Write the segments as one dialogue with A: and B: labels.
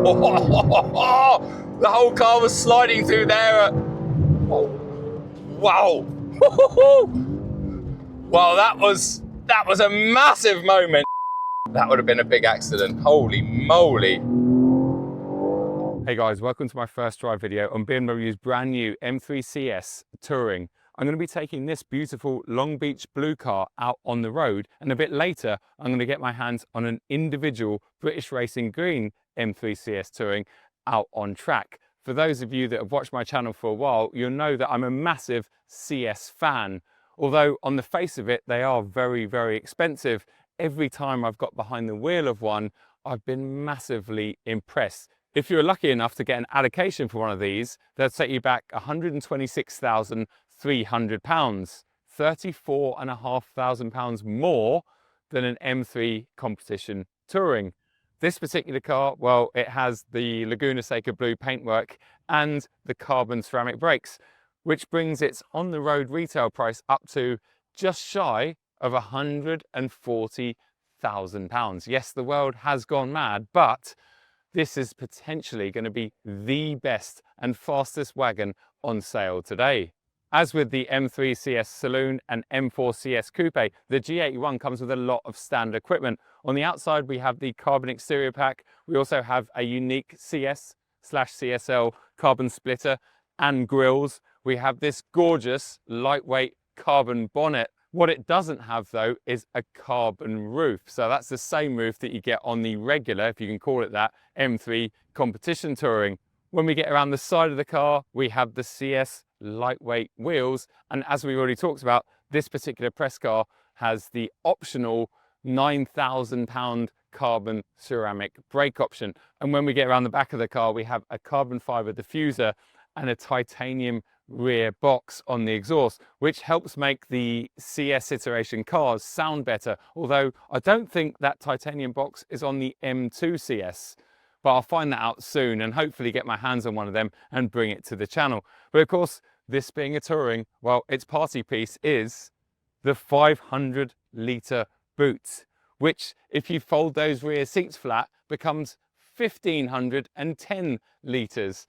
A: The whole car was sliding through there. Oh, wow. Well, that was a massive moment. That would have been a big accident. Holy moly. Hey guys, welcome to my first drive video on BMW's brand new M3 CS Touring. I'm going to be taking this beautiful Long Beach blue car out on the road, and a bit later I'm going to get my hands on an individual British Racing Green M3 CS Touring out on track. For those of you that have watched my channel for a while, you'll know that I'm a massive CS fan. Although on the face of it, they are very, very expensive. Every time I've got behind the wheel of one, I've been massively impressed. If you're lucky enough to get an allocation for one of these, they'll set you back £126,300, £34,500 more than an M3 competition Touring. This particular car, well, it has the Laguna Seca blue paintwork and the carbon ceramic brakes, which brings its on-the-road retail price up to just shy of £140,000. Yes, the world has gone mad, but this is potentially going to be the best and fastest wagon on sale today. As with the M3 CS Saloon and M4 CS Coupe, the G81 comes with a lot of standard equipment. On the outside, we have the carbon exterior pack. We also have a unique CS/CSL carbon splitter and grills. We have this gorgeous lightweight carbon bonnet. What it doesn't have though is a carbon roof. So that's the same roof that you get on the regular, if you can call it that, M3 competition Touring. When we get around the side of the car, we have the CS lightweight wheels. And as we already talked about, this particular press car has the optional £9,000 carbon ceramic brake option. And when we get around the back of the car, we have a carbon fiber diffuser and a titanium rear box on the exhaust, which helps make the CS iteration cars sound better. Although I don't think that titanium box is on the M2 CS, but I'll find that out soon and hopefully get my hands on one of them and bring it to the channel. But of course, this being a Touring, well, its party piece is the 500-litre boot, which if you fold those rear seats flat becomes 1,510 litres.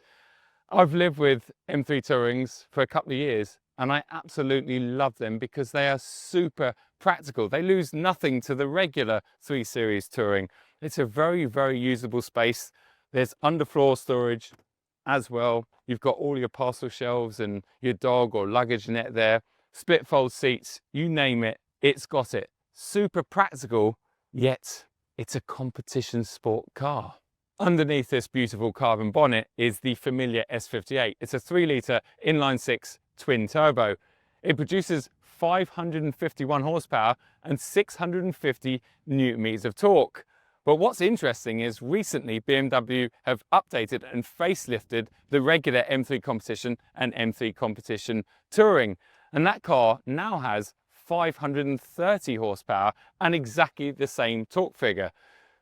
A: I've lived with M3 Tourings for a couple of years and I absolutely love them because they are super practical. They lose nothing to the regular 3 Series Touring. It's a very, very usable space. There's underfloor storage as well. You've got all your parcel shelves and your dog or luggage net there. Split fold seats, you name it, it's got it. Super practical, yet it's a competition sport car. Underneath this beautiful carbon bonnet is the familiar S58. It's a 3-litre inline-6 twin turbo. It produces 551 horsepower and 650 newton-meters of torque. But what's interesting is recently BMW have updated and facelifted the regular M3 competition and M3 competition Touring. And that car now has 530 horsepower and exactly the same torque figure.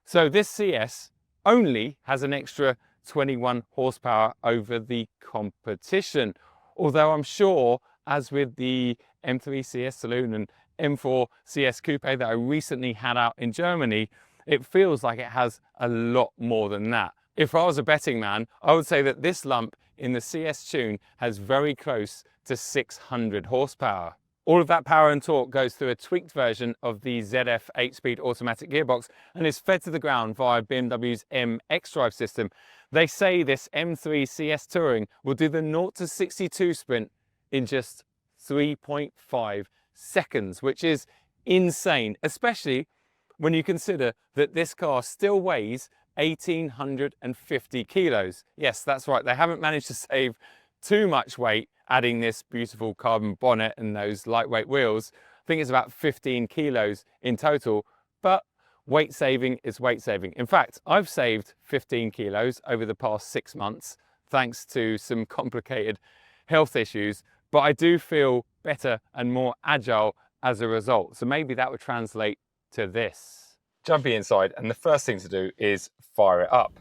A: So this CS only has an extra 21 horsepower over the competition. Although I'm sure, as with the M3 CS Saloon and M4 CS Coupe that I recently had out in Germany, it feels like it has a lot more than that. If I was a betting man, I would say that this lump in the CS Tune has very close to 600 horsepower. All of that power and torque goes through a tweaked version of the ZF 8-speed automatic gearbox and is fed to the ground via BMW's M xDrive system. They say this M3 CS Touring will do the 0 to 62 sprint in just 3.5 seconds, which is insane, especially when you consider that this car still weighs 1,850 kilos. Yes, that's right, they haven't managed to save too much weight adding this beautiful carbon bonnet and those lightweight wheels. I think it's about 15 kilos in total, but weight saving is weight saving. In fact, I've saved 15 kilos over the past 6 months thanks to some complicated health issues, but I do feel better and more agile as a result. So maybe that would translate to this. Jumping inside, and the first thing to do is fire it up.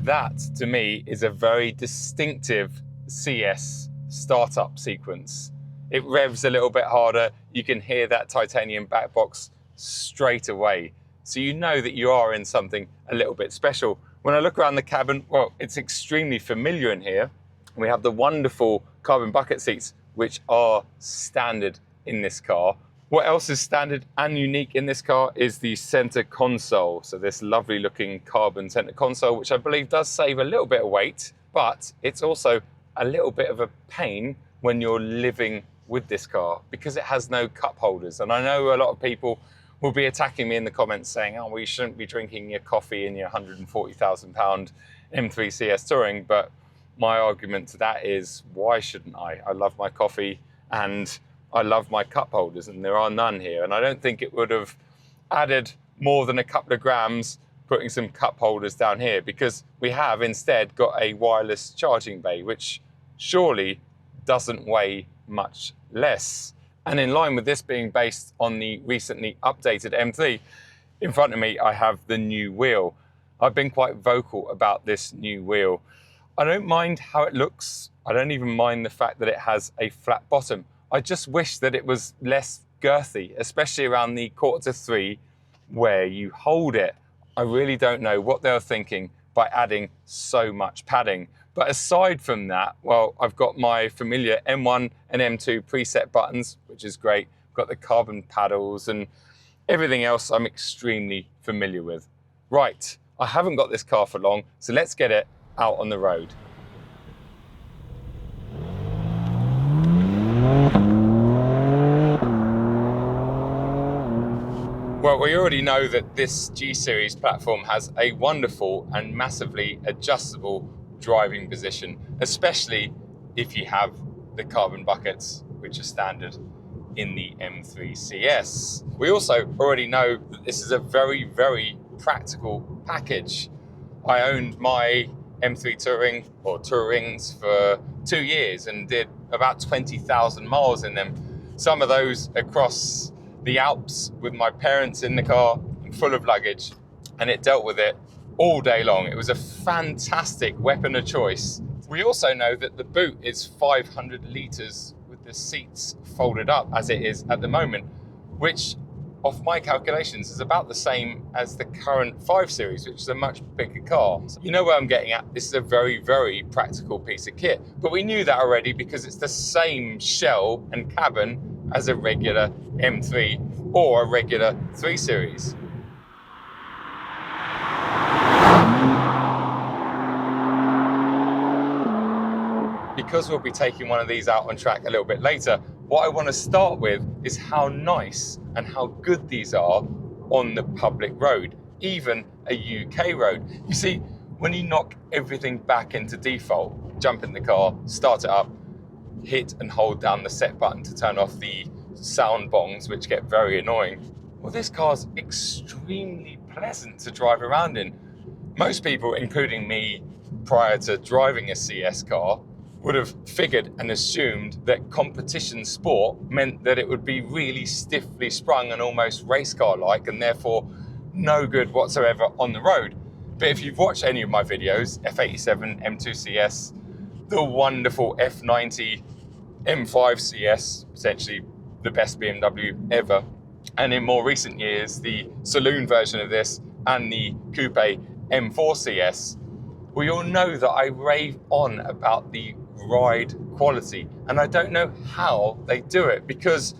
A: That, to me, is a very distinctive CS startup sequence. It revs a little bit harder. You can hear that titanium back box straight away. So you know that you are in something a little bit special. When I look around the cabin, well, it's extremely familiar in here. We have the wonderful carbon bucket seats, which are standard in this car. What else is standard and unique in this car is the center console. So this lovely looking carbon center console, which I believe does save a little bit of weight, but it's also a little bit of a pain when you're living with this car because it has no cup holders. And I know a lot of people will be attacking me in the comments saying, oh, well, you shouldn't be drinking your coffee in your £140,000 M3 CS Touring. But my argument to that is, why shouldn't I? I love my coffee and I love my cup holders, and there are none here. And I don't think it would have added more than a couple of grams putting some cup holders down here, because we have instead got a wireless charging bay, which surely doesn't weigh much less. And in line with this being based on the recently updated M3, in front of me I have the new wheel. I've been quite vocal about this new wheel. I don't mind how it looks. I don't even mind the fact that it has a flat bottom. I just wish that it was less girthy, especially around the 1/4 to 3 where you hold it. I really don't know what they were thinking by adding so much padding. But aside from that, well, I've got my familiar M1 and M2 preset buttons, which is great. I've got the carbon paddles and everything else I'm extremely familiar with. Right, I haven't got this car for long, so let's get it out on the road. Well, we already know that this G-Series platform has a wonderful and massively adjustable driving position, especially if you have the carbon buckets, which are standard in the M3 CS. We also already know that this is a very, very practical package. I owned my M3 Touring, or Tourings, for 2 years and did about 20,000 miles in them. Some of those across the Alps with my parents in the car and full of luggage, and it dealt with it all day long. It was a fantastic weapon of choice. We also know that the boot is 500 litres with the seats folded up as it is at the moment, which off my calculations is about the same as the current 5 Series, which is a much bigger car. So you know where I'm getting at. This is a very, very practical piece of kit, but we knew that already because it's the same shell and cabin as a regular M3 or a regular 3 Series. Because we'll be taking one of these out on track a little bit later, what I want to start with is how nice and how good these are on the public road, even a UK road. You see, when you knock everything back into default, jump in the car, start it up, hit and hold down the set button to turn off the sound bongs, which get very annoying. Well, this car's extremely pleasant to drive around in. Most people, including me, prior to driving a CS car, would have figured and assumed that competition sport meant that it would be really stiffly sprung and almost race car-like, and therefore no good whatsoever on the road. But if you've watched any of my videos, F87, M2 CS, the wonderful F90, M5 CS, essentially the best BMW ever, and in more recent years, the saloon version of this and the coupe M4 CS, we all know that I rave on about the ride quality, and I don't know how they do it, because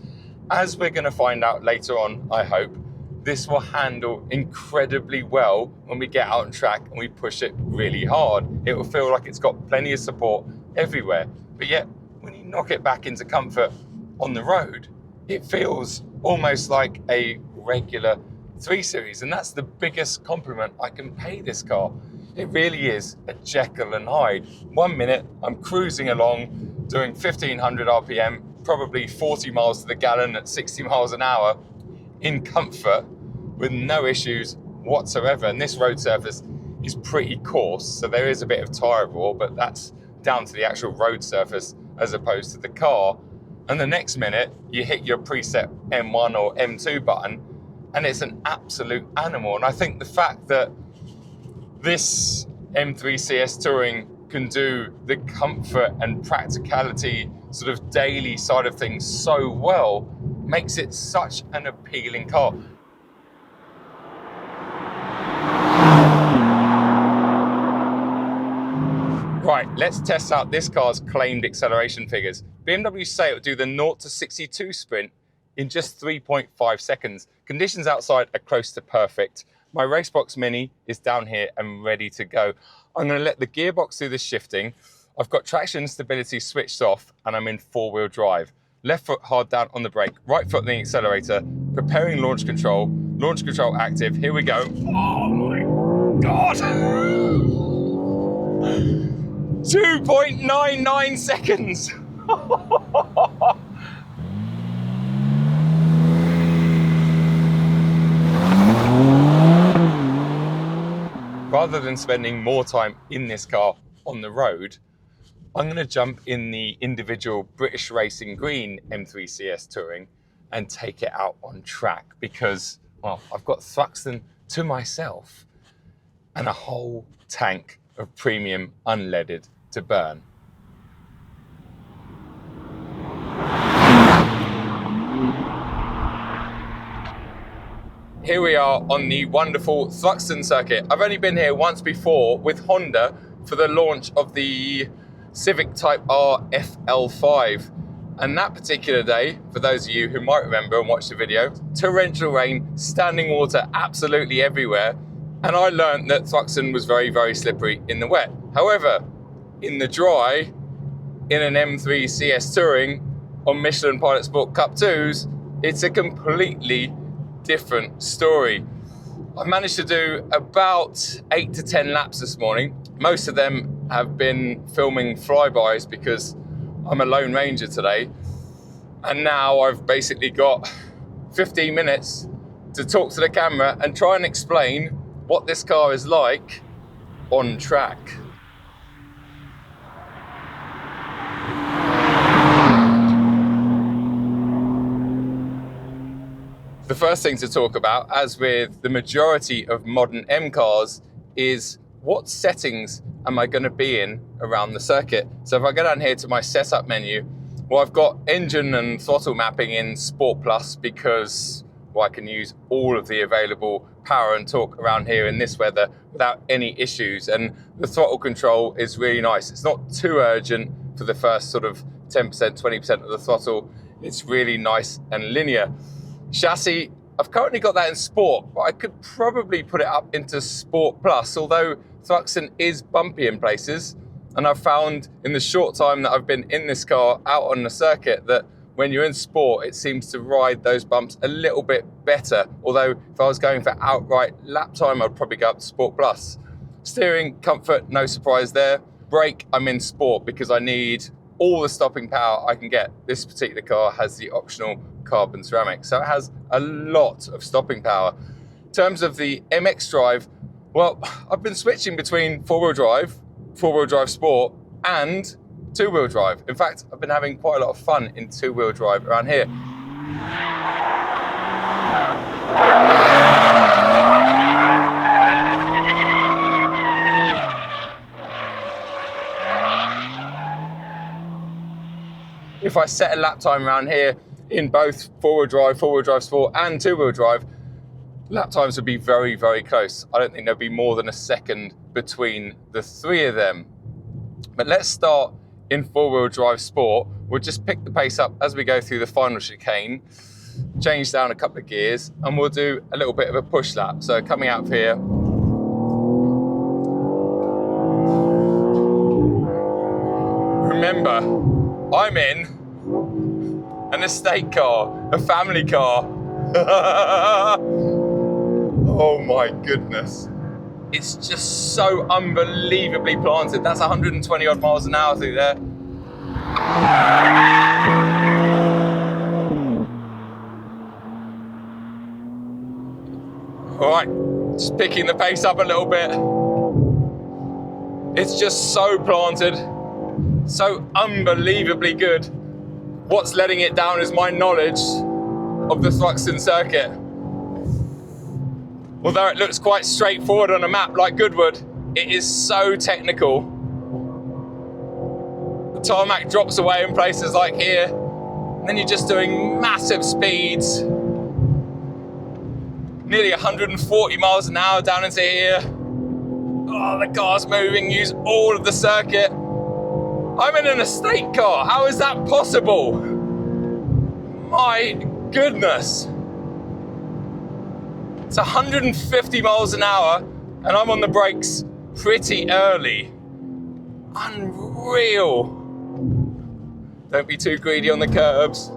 A: as we're going to find out later on, I hope, this will handle incredibly well when we get out on track and we push it really hard. It will feel like it's got plenty of support everywhere, but yet when you knock it back into comfort on the road, it feels almost like a regular 3 Series, and that's the biggest compliment I can pay this car. It really is a Jekyll and Hyde. 1 minute, I'm cruising along, doing 1500 RPM, probably 40 miles to the gallon at 60 miles an hour, in comfort, with no issues whatsoever. And this road surface is pretty coarse, so there is a bit of tyre roar, but that's down to the actual road surface as opposed to the car. And the next minute, you hit your preset M1 or M2 button, and it's an absolute animal. And I think the fact that this M3 CS Touring can do the comfort and practicality sort of daily side of things so well makes it such an appealing car. let's test out this car's claimed acceleration figures. BMW say it will do the 0 to 62 sprint in just 3.5 seconds. Conditions outside are close to perfect. My Racebox Mini is down here and ready to go. I'm going to let the gearbox do the shifting. I've got traction and stability switched off and I'm in 4-wheel drive. Left foot hard down on the brake, right foot on the accelerator, preparing launch control active. Here we go. Oh my God. 2.99 seconds. Rather than spending more time in this car on the road, I'm going to jump in the individual British Racing Green M3 CS Touring and take it out on track because, well, I've got Thruxton to myself and a whole tank of premium unleaded to burn. Here we are on the wonderful Thruxton circuit. I've only been here once before with Honda for the launch of the Civic Type R FL5. And that particular day, for those of you who might remember and watch the video, torrential rain, standing water absolutely everywhere. And I learned that Thruxton was very, very slippery in the wet. However, in the dry, in an M3 CS Touring on Michelin Pilot Sport Cup 2s, it's a completely different story. I managed to do about 8 to 10 laps this morning. Most of them have been filming flybys because I'm a lone ranger today. And now I've basically got 15 minutes to talk to the camera and try and explain what this car is like on track. The first thing to talk about, as with the majority of modern M cars, is what settings am I going to be in around the circuit. So if I go down here to my setup menu, well, I've got engine and throttle mapping in Sport Plus because, well, I can use all of the available power and torque around here in this weather without any issues. And the throttle control is really nice. It's not too urgent for the first sort of 10%, 20% of the throttle. It's really nice and linear. Chassis, I've currently got that in Sport, but I could probably put it up into Sport Plus, although Thruxton is bumpy in places. And I've found in the short time that I've been in this car out on the circuit that when you're in Sport, it seems to ride those bumps a little bit better. Although if I was going for outright lap time, I'd probably go up to Sport Plus. Steering, comfort, no surprise there. Brake, I'm in Sport because I need all the stopping power I can get. This particular car has the optional carbon ceramic, so it has a lot of stopping power. In terms of the MX drive, well, I've been switching between four-wheel drive Sport, and two-wheel drive. In fact, I've been having quite a lot of fun in two-wheel drive around here. If I set a lap time around here in both four-wheel drive Sport and two-wheel drive, lap times would be very, very close. I don't think there'll be more than a second between the three of them. But let's start in four-wheel drive Sport. We'll just pick the pace up as we go through the final chicane, change down a couple of gears, and we'll do a little bit of a push lap. So coming out of here, remember, I'm in an estate car, a family car. Oh my goodness. It's just so unbelievably planted. That's 120 odd miles an hour through there. All right, just picking the pace up a little bit. It's just so planted, so unbelievably good. What's letting it down is my knowledge of the Thruxton circuit. Although it looks quite straightforward on a map like Goodwood, it is so technical. The tarmac drops away in places like here, and then you're just doing massive speeds. Nearly 140 miles an hour down into here. Oh, the car's moving, use all of the circuit. I'm in an estate car. How is that possible? My goodness. It's 150 miles an hour and I'm on the brakes pretty early. Unreal. Don't be too greedy on the curbs.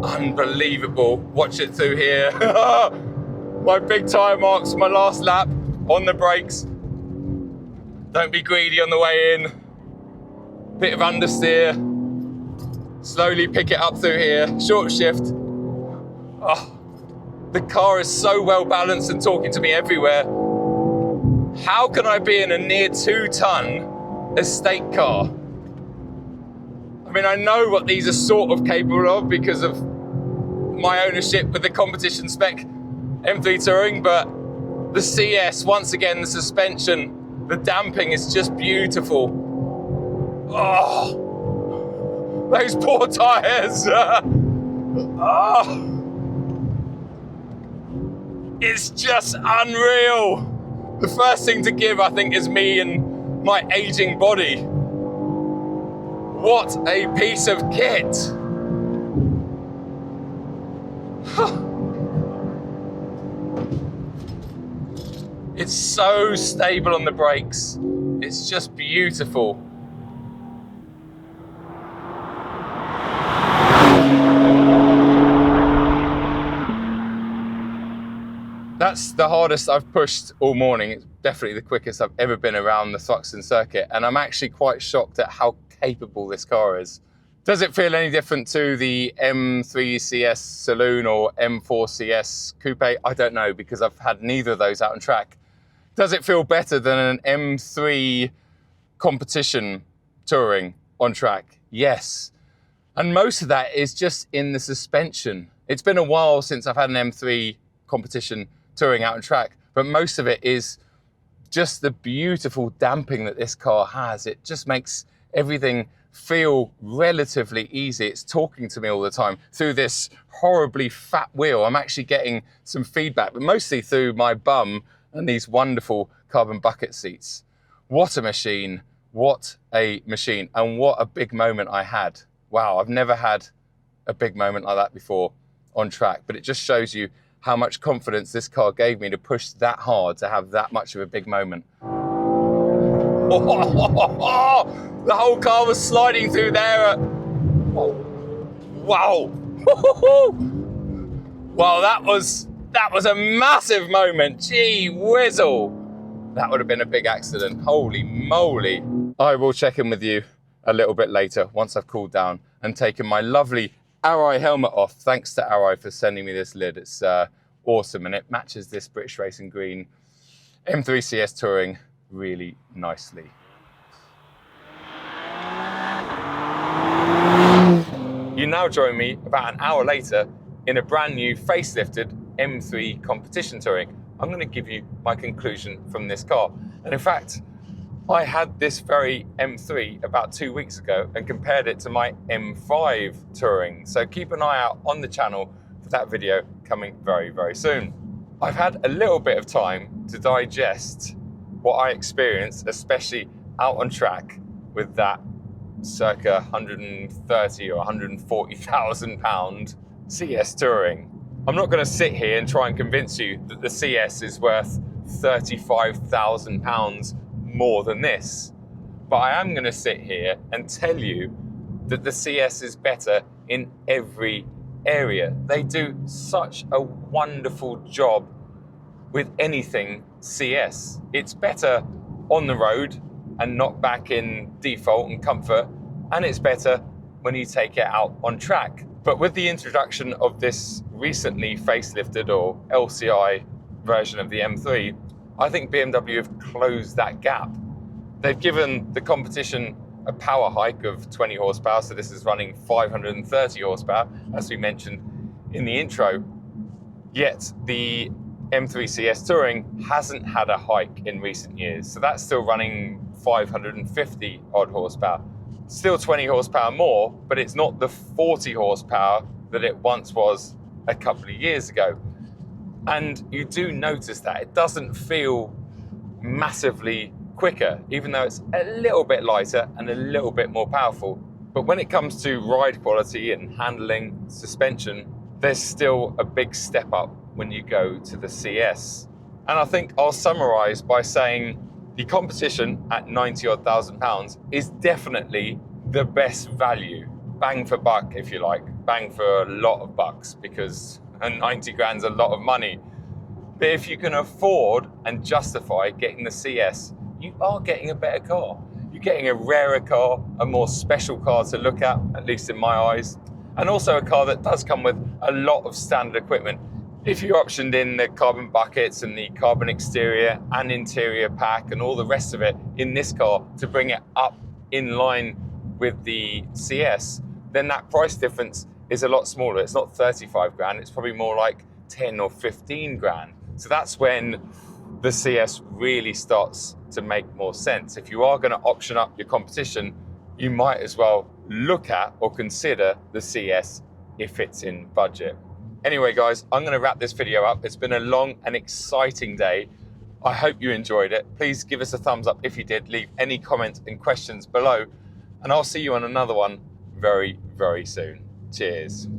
A: Unbelievable. Watch it through here. My big tyre marks, my last lap on the brakes. Don't be greedy on the way in. Bit of understeer. Slowly pick it up through here. Short shift. Oh, the car is so well balanced and talking to me everywhere. How can I be in a near 2-ton estate car? I mean, I know what these are sort of capable of because of my ownership with the competition spec M3 Touring, but the CS, once again, the suspension, the damping is just beautiful. Oh, those poor tyres. Oh, it's just unreal. The first thing to give, I think, is me and my aging body. What a piece of kit. It's so stable on the brakes. It's just beautiful. That's the hardest I've pushed all morning. It's definitely the quickest I've ever been around the Thruxton circuit, and I'm actually quite shocked at how capable this car is. Does it feel any different to the M3 CS Saloon or M4 CS Coupe? I don't know, because I've had neither of those out on track. Does it feel better than an M3 competition touring on track? Yes. And most of that is just in the suspension. It's been a while since I've had an M3 competition touring out on track, but most of it is just the beautiful damping that this car has. It just makes everything feel relatively easy. It's talking to me all the time through this horribly fat wheel. I'm actually getting some feedback, but mostly through my bum and these wonderful carbon bucket seats. What a machine, what a machine, and what a big moment I had. Wow, I've never had a big moment like that before on track, but it just shows you how much confidence this car gave me to push that hard, to have that much of a big moment. The whole car was sliding through there. Wow. Wow, that was a massive moment. Gee whizzle. That would have been a big accident. Holy moly. I will check in with you a little bit later once I've cooled down and taken my lovely Arai helmet off. Thanks to Arai for sending me this lid. It's awesome, and it matches this British Racing Green M3 CS Touring really nicely. You now join me about an hour later in a brand new facelifted M3 competition touring. I'm going to give you my conclusion from this car. And in fact, I had this very M3 about 2 weeks ago and compared it to my M5 Touring. So keep an eye out on the channel for that video coming very, very soon. I've had a little bit of time to digest what I experienced, especially out on track with that circa 130 or 140,000 pound CS Touring. I'm not going to sit here and try and convince you that the CS is worth 35,000 pounds more than this, but I am going to sit here and tell you that the CS is better in every area. They do such a wonderful job with anything CS. It's better on the road and not back in default and comfort, and it's better when you take it out on track. But with the introduction of this recently facelifted or LCI version of the M3, I think BMW have closed that gap. They've given the competition a power hike of 20 horsepower, so this is running 530 horsepower, as we mentioned in the intro. Yet the M3 CS Touring hasn't had a hike in recent years, so that's still running 550 odd horsepower. Still 20 horsepower more, but it's not the 40 horsepower that it once was a couple of years ago. And you do notice that it doesn't feel massively quicker, even though it's a little bit lighter and a little bit more powerful. But when it comes to ride quality and handling, suspension, there's still a big step up when you go to the CS. And I think I'll summarize by saying the competition at 90 odd thousand pounds is definitely the best value. Bang for buck, if you like. Bang for a lot of bucks, because 90 grand's a lot of money. But if you can afford and justify getting the CS, you are getting a better car. You're getting a rarer car, a more special car to look at least in my eyes. And also a car that does come with a lot of standard equipment. If you optioned in the carbon buckets and the carbon exterior and interior pack and all the rest of it in this car to bring it up in line with the CS, then that price difference is a lot smaller. It's not 35 grand, it's probably more like 10 or 15 grand. So that's when the CS really starts to make more sense. If you are going to option up your competition, you might as well look at or consider the CS if it's in budget. Anyway, guys, I'm going to wrap this video up. It's been a long and exciting day. I hope you enjoyed it. Please give us a thumbs up if you did. Leave any comments and questions below, and I'll see you on another one very, very soon. Cheers.